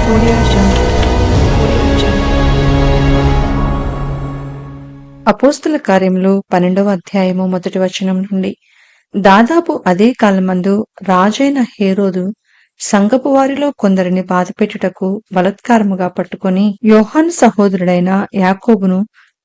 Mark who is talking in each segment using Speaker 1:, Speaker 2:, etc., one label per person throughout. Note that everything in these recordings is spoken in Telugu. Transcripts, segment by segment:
Speaker 1: Audio Jungle. Audio Jungle. అపోస్తుల కార్యములు 12వ అధ్యాయము 1వ వచనం నుండి. దాదాపు అదే కాలమందు రాజైన హేరోదు సంఘపు వారిలో కొందరిని బాధపెట్టుటకు బలత్కారముగా పట్టుకొని యోహాను సహోదరుడైన యాకోబును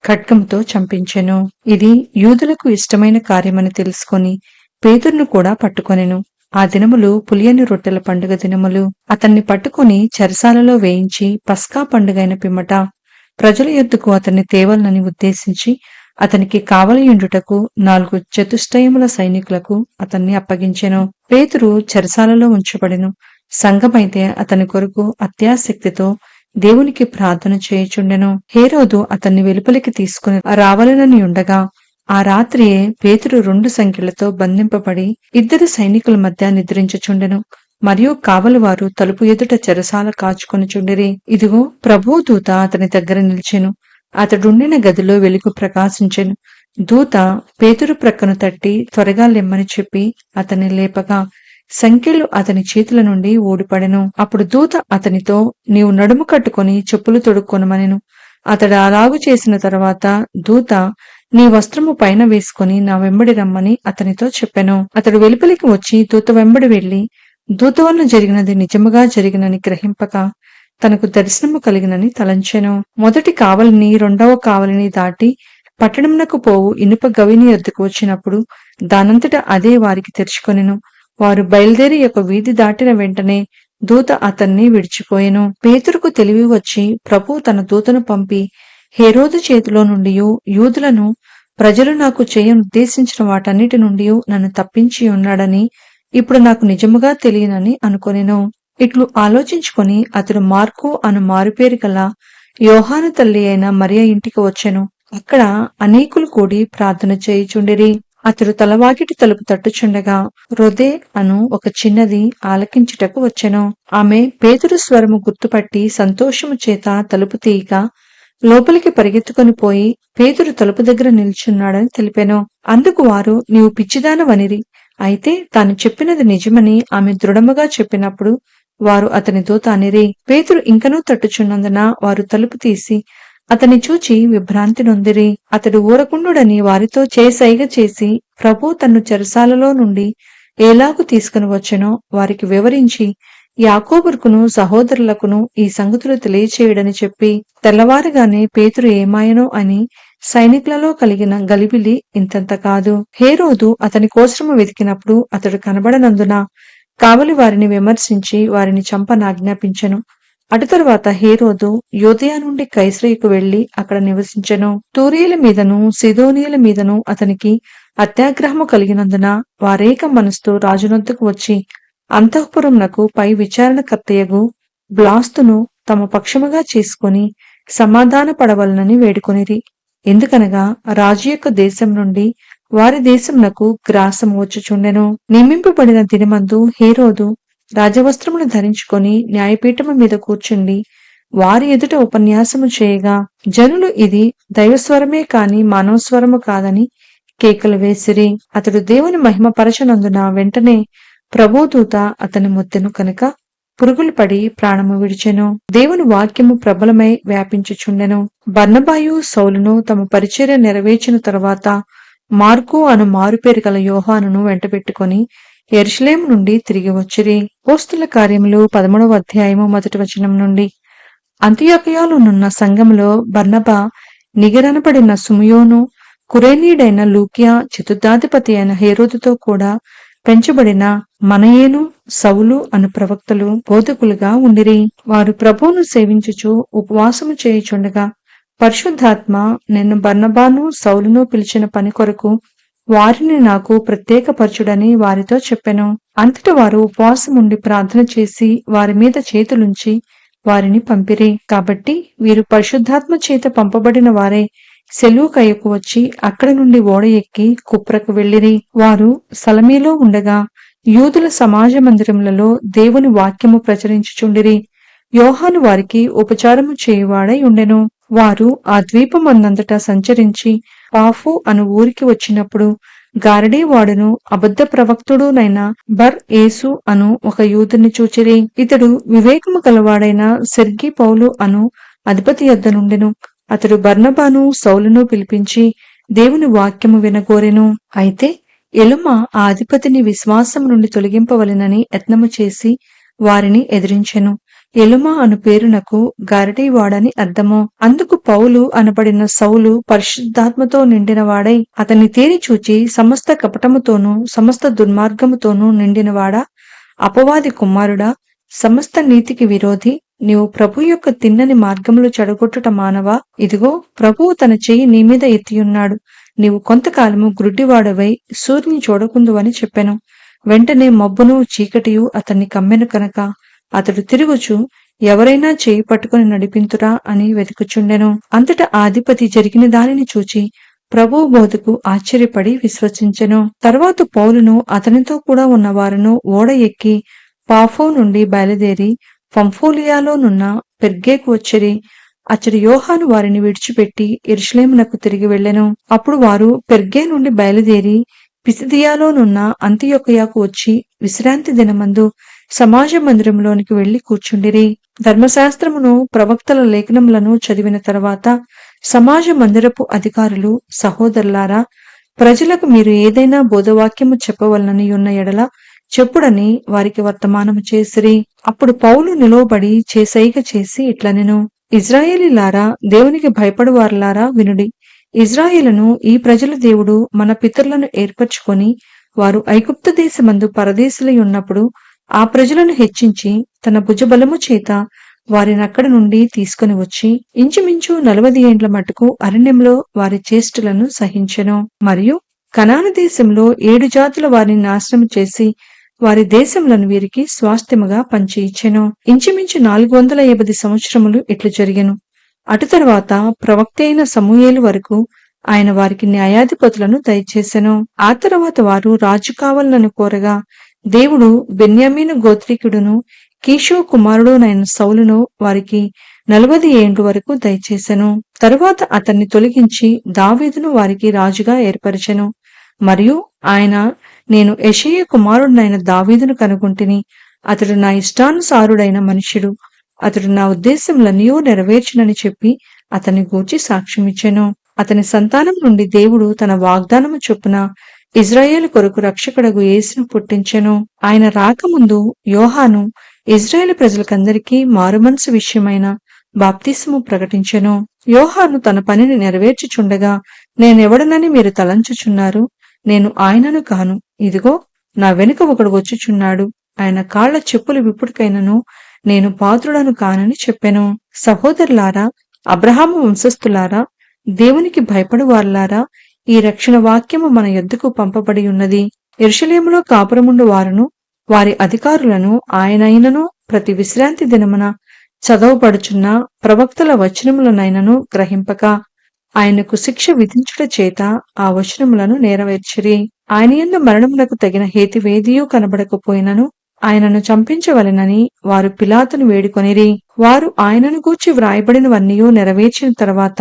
Speaker 1: ఖడ్గముతో చంపించెను. ఇది యూదులకు ఇష్టమైన కార్యమని తెలుసుకొని పేతురును కూడా పట్టుకొనెను. ఆ దినములు పులియని రొట్టెల పండుగ దినములు. అతన్ని పట్టుకొని చెరసాలలో వేయించి పస్కా పండుగైన పిమ్మట ప్రజల యొద్దకు అతన్ని తేవలనని ఉద్దేశించి అతనికి కావలియుండుటకు 4 చతుష్టయముల సైనికులకు అతన్ని అప్పగించెను. పేతురు చెరసాలలో ఉంచబడెను. సంఘమైతే అతని కొరకు అత్యాసక్తితో దేవునికి ప్రార్థన చేయుచుండెను. హేరోదు అతన్ని వెలుపలికి తీసుకుని రావలనని ఉండగా ఆ రాత్రియే పేతురు 2 సంకెళ్లతో బంధింపబడి 2 సైనికుల మధ్య నిద్రించుచుండెను. మరియు కావలివారు తలుపు ఎదుట చెరసాల కాచుకొనుచుండిరి. ఇదిగో ప్రభువు దూత అతని దగ్గర నిలిచెను. అతడుండిన గదిలో వెలుగు ప్రకాశించెను. దూత పేతురు ప్రక్కను తట్టి త్వరగా లెమ్మని చెప్పి అతన్ని లేపగా సంకెళ్ళు అతని చేతుల నుండి ఊడిపడెను. అప్పుడు దూత అతనితో, నీవు నడుము కట్టుకొని చెప్పులు తొడుక్కొనమనెను. అతడు అలాగు చేసిన తర్వాత దూత, నీ వస్త్రము పైన వేసుకుని నా వెంబడి రమ్మని అతనితో చెప్పెను. అతడు వెలుపలికి వచ్చి దూత వెంబడి వెళ్లి దూత వలన జరిగినది నిజముగా జరిగినని గ్రహింపక తనకు దర్శనము కలిగినని తలంచెను. మొదటి కావలిని 2వ కావలిని దాటి పట్టణమునకు పోవు ఇనుప గవిని యొద్దకు వచ్చినప్పుడు దానంతట అదే వారికి తెరుచుకొనెను. వారు బయలుదేరి ఒక వీధి దాటిన వెంటనే దూత అతన్ని విడిచిపోయెను. పేతురుకు తెలివి వచ్చి ప్రభువు తన దూతను పంపి హేరోదు చేతిలో నుండి యూదులను ప్రజలు నాకు ఉద్దేశించిన వాటన్నిటి నుండి నన్ను తప్పించి ఉన్నాడని ఇప్పుడు నాకు నిజముగా తెలియనని అనుకొనెను. ఇట్లు ఆలోచించుకొని అతడు మార్కు అను మారుపేరు గల యోహాను తల్లి అయిన మరియ ఇంటికి వచ్చెను. అక్కడ అనేకులు కూడి ప్రార్థన చేయుచుండిరి. అతడు తలవాకిటి తలుపు తట్టుచుండగా రొదే అను ఒక చిన్నది ఆలకించుటకు వచ్చెను. ఆమె పేతురు స్వరము గుర్తుపట్టి సంతోషము చేత తలుపు తీయగా లోపలికి పరిగెత్తుకొని పోయి పేతురు తలుపు దగ్గర నిల్చున్నాడని తెలిపెను. అందుకు వారు, నీవు పిచ్చిదానవనిరి. అయితే తాను చెప్పినది నిజమని ఆమె దృఢముగా చెప్పినప్పుడు వారు అతని దూత అనిరి. పేతురు ఇంకనూ తట్టుచున్నందున వారు తలుపు తీసి అతని చూచి విభ్రాంతి నొందిరి. అతడు ఊరకుండుడని వారితో చేసైగ చేసి ప్రభు తన్ను చెరసాలలో నుండి ఏలాగు తీసుకుని వచ్చెనో వారికి వివరించి యాకోబుకును సహోదరులకును ఈ సంగతులు తెలియచేయుడని చెప్పి తెల్లవారుగానే పేతురు ఏమాయనో అని సైనికులలో కలిగిన గలిబిలి ఇంతంత కాదు. హేరోదు అతని కోసము వెతికినప్పుడు అతడు కనబడనందున కావలి వారిని విమర్శించి వారిని చంపనాజ్ఞాపించెను. అటు తరువాత హేరోదు యూదయ నుండి కైసరయకు వెళ్లి అక్కడ నివసించెను. తూరీయుల మీదను సిదోనియుల మీదను అతనికి అత్యాగ్రహము కలిగినందున వారేక మనసుతో రాజునొద్దకు వచ్చి అంతఃపురమునకు పై విచారణకర్తయగు బ్లాస్తును తమ పక్షముగా చేసుకుని సమాధాన పడవలనని వేడుకొనిరి. ఎందుకనగా రాజు యొక్క దేశం నుండి వారి దేశమునకు గ్రాసము వచ్చుచుండెను. నియమింపబడిన దినమందు హేరోదు రాజవస్త్రమును ధరించుకొని న్యాయపీఠము మీద కూర్చుండి వారి ఎదుట ఉపన్యాసము చేయగా జనులు ఇది దైవస్వరమే కాని మానవస్వరము కాదని కేకలు వేసిరి. అతడు దేవుని మహిమ పరచనందున వెంటనే ప్రభుదూత అతని ముద్దెను కనుక పురుగులు పడి ప్రాణము విడిచెను. దేవుని వాక్యము ప్రబలమై వ్యాపించుచుండెను. బర్నబాయు సౌలును తమ పరిచర్య నెరవేర్చిన తరువాత మార్కు అను మారుపేరు గల యోహానును వెంటబెట్టుకొని యెరూషలేము నుండి తిరిగి వచ్చిరి. అపోస్తుల కార్యములు 13వ అధ్యాయము 1వ వచనం నుండి. అంతియొకయలోనున్న సంఘములో బర్నబా, నిగరనబడిన సుమయోను, కురేనీయుడైన లూకియా, చతుర్థాధిపతి అయిన హేరోదుతో కూడా పెంచబడిన మనయేను, సౌలు అను ప్రవక్తలు బోధకులుగా ఉండిరి. వారు ప్రభువును సేవించుచు ఉపవాసము చేయుచుండగా పరిశుద్ధాత్మ నిన్ను బర్నబాను సౌలును పిలిచిన పని కొరకు వారిని నాకు ప్రత్యేకపరచుడని వారితో చెప్పెను. అంతట వారు ఉపవాసముండి ప్రార్థన చేసి వారి మీద చేతులుంచి వారిని పంపిరి. కాబట్టి వీరు పరిశుద్ధాత్మ చేత పంపబడిన వారే సెలూకయ్యకు వచ్చి అక్కడి నుండి ఓడ ఎక్కి కుప్రకు వెళ్లిరి. వారు సలమీలో ఉండగా యూదుల సమాజ మందిరములలో దేవుని వాక్యము ప్రచురించుచుండిరి. యోహాను వారికి ఉపచారము చేయువాడై ఉండెను. వారు ఆ ద్వీపమందంతటా సంచరించి పాఫు అను ఊరికి వచ్చినప్పుడు గారడీ వాడును అబద్ధ ప్రవక్తుడునైన బర్ యేసు అను ఒక యూదుని చూచిరి. ఇతడు వివేకము గలవాడైన సెర్గి పౌలు అను అధిపతి యొద్ద నుండెను. అతడు బర్నబాను సౌలును పిలిపించి దేవుని వాక్యము వినగోరెను. అయితే ఎలుమ ఆ అధిపతిని విశ్వాసం నుండి తొలగింపవలెనని యత్నము చేసి వారిని ఎదిరించెను. ఎలుమ అను పేరునకు గారడీవాడని అర్థము. అందుకు పౌలు అనబడిన సౌలు పరిశుద్ధాత్మతో నిండినవాడై అతన్ని తేరి చూచి, సమస్త కపటముతోనూ సమస్త దుర్మార్గముతోనూ నిండినవాడా, అపవాది కుమారుడా, సమస్త నీతికి విరోధి, నీవు ప్రభు యొక్క తిన్నని మార్గములు చెడగొట్టుట మానవా? ఇదిగో ప్రభువు తన చెయ్యి నీ మీద ఎత్తియున్నాడు. నీవు కొంతకాలము గ్రుడ్డివాడవై సూర్యుని చూడకుందువని చెప్పెను. వెంటనే మబ్బును చీకటియు అతన్ని కమ్మెను కనుక అతడు తిరుగుచు ఎవరైనా చేయి పట్టుకుని నడిపింతురా అని వెతుకుచుండెను. అంతటా ఆ అధిపతి జరిగిన దానిని చూచి ప్రభువు బోధకు ఆశ్చర్యపడి విశ్వసించెను. తరువాత పౌలును అతనితో కూడా ఉన్న వారును ఓడ ఎక్కి పాఫో నుండి బయలుదేరి పంఫూలియాలోనున్న పెర్గేకు వచ్చిరి. అచ్చడి యోహాను వారిని విడిచిపెట్టి యెరూషలేమునకు తిరిగి వెళ్ళెను. అప్పుడు వారు పెర్గే నుండి బయలుదేరి పిసిదియాలోనున్న అంతియొకయకు వచ్చి విశ్రాంతి దినమందు సమాజ మందిరంలోనికి వెళ్లి కూర్చుండిరి. ధర్మశాస్త్రమును ప్రవక్తల లేఖనములను చదివిన తర్వాత సమాజ మందిరపు అధికారులు, సహోదరులారా, ప్రజలకు మీరు ఏదైనా బోధవాక్యము చెప్పవలనని ఉన్న ఎడల చెప్పుడని వారికి వర్తమానము చేసిరి. అప్పుడు పౌలు నిలువబడి చేసైగ చేసి ఇట్లనెను: ఇజ్రాయేలీలారా, దేవునికి భయపడువారులారా వినుడి. ఇజ్రాయేలును ఈ ప్రజల దేవుడు మన పితరులను ఏర్పరచుకొని వారు ఐగుప్తు దేశమందు పరదేశులై ఉన్నప్పుడు ఆ ప్రజలను హెచ్చించి తన భుజబలము చేత వారినక్కడి నుండి తీసుకుని వచ్చి ఇంచుమించు 40 ఏండ్ల మటుకు అరణ్యంలో వారి చేష్టలను సహించెను. మరియు కనాను దేశంలో 7 జాతుల వారిని నాశనం చేసి వారి దేశములను వీరికి స్వాస్థ్యముగా పంచి ఇచ్చెను. ఇంచుమించు 450 సంవత్సరములు ఇట్లు జరిగెను. అటు తరువాత ప్రవక్త అయిన సమూయేలు వరకు ఆయన వారికి న్యాయాధిపతులను దయచేసెను. ఆ తరువాత వారు రాజు కావాలని కోరగా దేవుడు బెన్యామీను గోత్రీకుడును కీషు కుమారుడునైన సౌలును వారికి 40 ఏండ్ల వరకు దయచేసెను. తరువాత అతన్ని తొలగించి దావీదును వారికి రాజుగా ఏర్పరచెను. మరియు ఆయన, నేను యెషయ కుమారుడైన దావీదును కనుగొంటిని. అతడు నా ఇష్టానుసారుడైన మనుష్యుడు. అతడు నా ఉద్దేశములన్నీ నెరవేర్చునని చెప్పి అతని గూర్చి సాక్ష్యమిచ్చెను. అతని సంతానం నుండి దేవుడు తన వాగ్దానము చొప్పున ఇజ్రాయేలు కొరకు రక్షకుడగు యేసును పుట్టించెను. ఆయన రాకముందు యోహాను ఇజ్రాయేలు ప్రజలకందరికీ మారుమనసు విషయమైన బాప్తిసము ప్రకటించెను. యోహాను తన పనిని నెరవేర్చుచుండగా, నేనెవడనని మీరు తలంచుచున్నారు? నేను ఆయనను కాను. ఇదిగో నా వెనుక ఒకడు వచ్చుచున్నాడు. ఆయన కాళ్ల చెప్పులు విప్పుడుకైనను నేను పాత్రుడను కానని చెప్పెను. సహోదరులారా, అబ్రహాము వంశస్థులారా, దేవునికి భయపడువారులారా, ఈ రక్షణ వాక్యము మన యొద్దకు పంపబడి ఉన్నది. యెరూషలేములో కాపురముండు వారును వారి అధికారులను ఆయనైనను ప్రతి విశ్రాంతి దినమున చదవబడుచున్న ప్రవక్తల వచనములనైనను గ్రహింపక ఆయనకు శిక్ష విధించుట చేత ఆ వచనములను నెరవేర్చిరి. ఆయన యందు మరణమునకు తగిన హేతువేదియూ కనబడకపోయినను ఆయనను చంపించవలెనని వారు పిలాతును వేడుకొనిరి. వారు ఆయనను గూర్చి వ్రాయబడినవన్నీయూ నెరవేర్చిన తర్వాత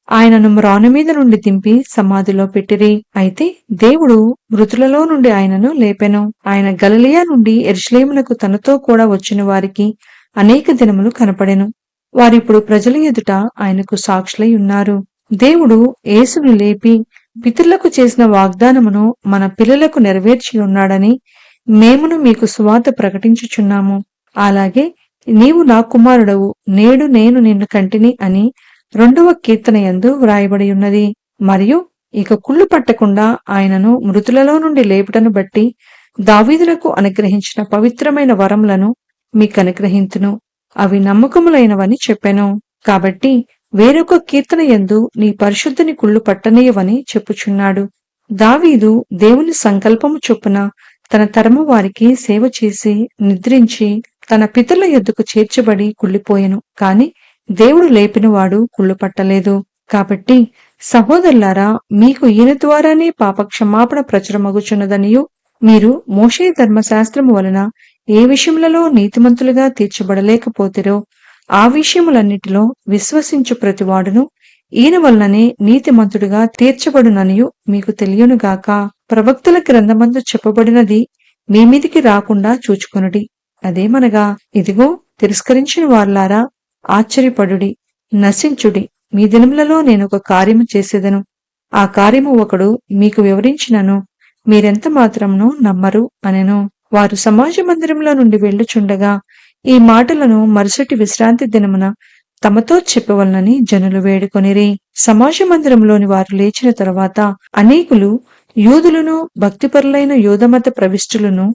Speaker 1: ఆయనను మ్రాను మీద నుండి దింపి సమాధిలో పెట్టిరి. అయితే దేవుడు మృతులలో నుండి ఆయనను లేపెను. ఆయన గలిలయ నుండి యెరూషలేమునకు తనతో కూడా వచ్చిన వారికి అనేక దినములు కనపడెను. వారిప్పుడు ప్రజల ఎదుట ఆయనకు సాక్షులై ఉన్నారు. దేవుడు యేసును లేపి పితరులకు చేసిన వాగ్దానమును మన పిల్లలకు నెరవేర్చి ఉన్నాడని మేమును మీకు సువార్త ప్రకటించుచున్నాము. అలాగే నీవు నా కుమారుడవు, నేడు నేను నిన్ను కంటిని అని 2వ కీర్తన యందు వ్రాయబడి ఉన్నది. మరియు ఇక కుళ్ళు పట్టకుండా ఆయనను మృతులలో నుండి లేపుటను బట్టి దావీదునకు అనుగ్రహించిన పవిత్రమైన వరములను మీకు అనుగ్రహింతును. అవి నమ్మకములైనవని చెప్పెను. కాబట్టి వేరొక కీర్తన యందు నీ పరిశుద్ధుని కుళ్ళు పట్టనీయవని చెప్పుచున్నాడు. దావీదు దేవుని సంకల్పము చొప్పున తన తరము వారికి సేవ చేసి నిద్రించి తన పితరుల యొద్దకు చేర్చబడి కుళ్ళిపోయెను. కాని దేవుడు లేపినవాడు కుళ్ళు పట్టలేదు. కాబట్టి సహోదరులారా, మీకు ఈయన ద్వారానే పాపక్షమాపణ ప్రచురమగుచున్నదనియు మీరు మోషే ధర్మశాస్త్రము వలన ఏ విషయములలో నీతిమంతులుగా తీర్చబడలేకపోతిరో ఆ విషయములన్నిటిలో విశ్వసించు ప్రతివాడును ఈయన వలననే నీతిమంతుడుగా తీర్చబడుననియు మీకు తెలియనుగాక. ప్రవక్తల గ్రంథమందు చెప్పబడినది మీ మీదికి రాకుండా చూచుకొనుడి. అదేమనగా, ఇదిగో తిరస్కరించిన వారులారా, ఆశ్చర్యపడుడి, నశించుడి. మీ దినములలో నేనొక కార్యము చేసేదను. ఆ కార్యము ఒకడు మీకు వివరించినను మీరెంత మాత్రమును నమ్మరు అనెను. వారు సమాజ మందిరంలో నుండి వెళ్ళుచుండగా ఈ మాటలను మరుసటి విశ్రాంతి దినమున తమతో చెప్పవలనని జనులు వేడుకొనిరి. సమాజ మందిరంలోని వారు లేచిన తరువాత అనేకులు యూదులను భక్తిపరులైన యూదమత ప్రవిష్టులను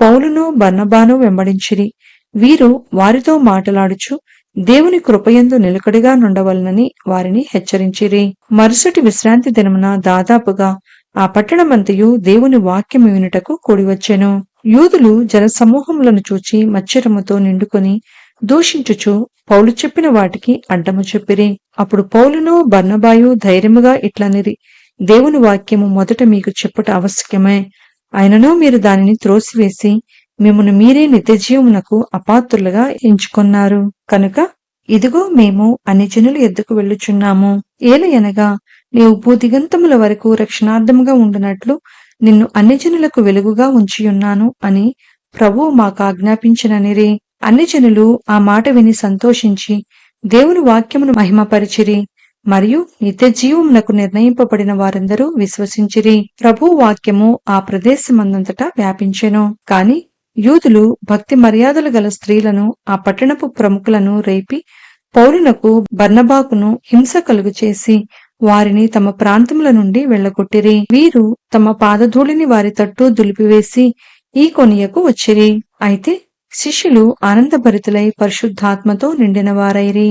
Speaker 1: పౌలును బర్నబాను వెంబడించిరి. వీరు వారితో మాటలాడుచు దేవుని కృపయందు నిలకడగా నుండవలనని వారిని హెచ్చరించిరి. మరుసటి విశ్రాంతి దినమున దాదాపుగా ఆ పట్టణమంతయు దేవుని వాక్యము వినుటకు కూడివచ్చెను. యూదులు జనసమూహములను చూచి మత్సరముతో నిండుకొని దూషించుచు పౌలు చెప్పిన వాటికి అడ్డము చెప్పిరి. అప్పుడు పౌలును బర్నబాయు ధైర్యముగా ఇట్లనిరి, దేవుని వాక్యము మొదట మీకు చెప్పుట ఆవశ్యకమే. అయినను మీరు దానిని త్రోసివేసి మిమ్మును మీరే నిత్యజీవమునకు అపాత్రులుగా ఎంచుకొన్నారు. కనుక ఇదిగో మేము అన్ని జనుల ఎద్దుకు వెళ్ళుచున్నాము. ఏలయనగా నీవు భూదిగంతముల వరకు రక్షణార్థముగా ఉండునట్లు నిన్ను అన్ని జనులకు వెలుగుగా ఉంచియున్నాను అని ప్రభువు మాకు ఆజ్ఞాపించిననిరి. అన్ని జనులు ఆ మాట విని సంతోషించి దేవుని వాక్యమును మహిమపరిచిరి. మరియు నిత్య జీవమునకు నిర్ణయింపబడిన వారందరూ విశ్వసించిరి. ప్రభు వాక్యము ఆ ప్రదేశమందంతటా వ్యాపించెను. కాని యూదులు భక్తి మర్యాదలు గల స్త్రీలను, ఆ పట్టణపు ప్రముఖులను రేపి పౌలునకు బర్నబాకును హింస కలుగు చేసి వారిని తమ ప్రాంతముల నుండి వెళ్లగొట్టిరి. వీరు తమ పాదధూళిని వారి తట్టు దులిపివేసి ఈ కొనియకు వచ్చిరి. అయితే శిష్యులు ఆనందభరితులై పరిశుద్ధాత్మతో నిండిన వారైరి.